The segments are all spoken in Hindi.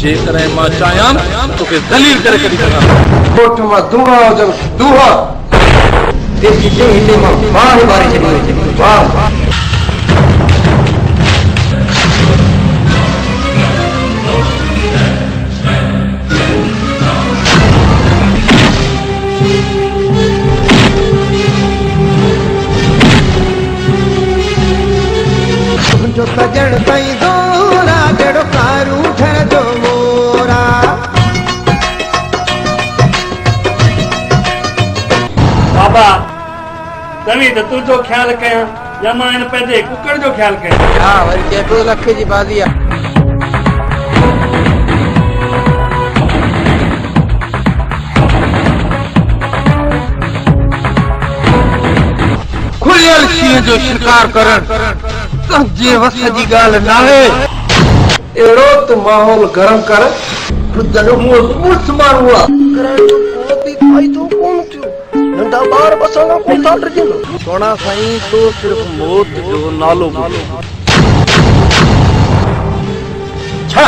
जेकर मां चाहियां तोखे दलील करे कढी सघां। कोठ मां दूहा हुजन दूहा ते हिते हिते मां बाहि मारे छॾी वाह जो सजण ताईं दोरा जहिड़ो कारू घर जो मोरा बाबा तवी त तुंहिंजो ख्यालु कयां या मां हिन पंहिंजे कुकड़ जो ख्यालु कयां? हा वरी चइबो लख जी बाज़ी आहे। खुलियल शींहं जो शिकार करण कंहिंजे वस जी ॻाल्हि नाहे। अहिड़ो त माहौल गरम कर जॾहिं मुड़ुस माण्हू आहे करण जो को बि फ़ाइदो कोन थियो। नंढा ॿार बसण कोन था ॾिजनि। सोना साईं तो सिर्फ़ मौत जो नालो ॿुधो छा?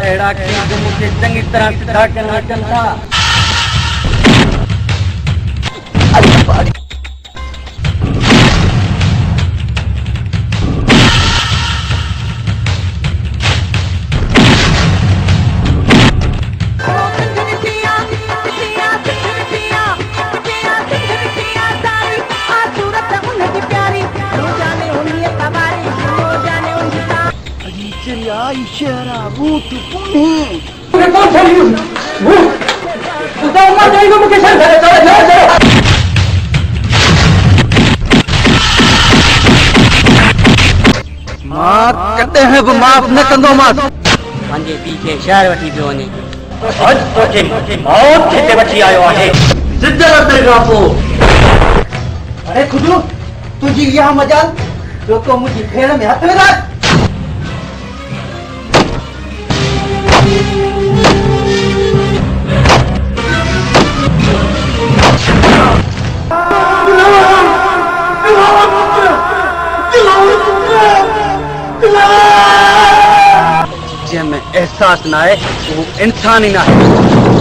अहिड़ा केस मूंखे चङी तरह सिधा करण अचनि था। मां कॾहिं बि माफ़ न कंदो मां। पंहिंजे पीउ खे शहर वठी पियो वञे। अॼु तोखे मौत हिते वठी आयो आहे। ज़िद रखण खां पोइ अरे खुजू तुझी इहा मजाल जो तो मुंहिंजी भेण में हथ विधा। जंहिंमें एहसास न आहे उहो इंसान ई न आहे।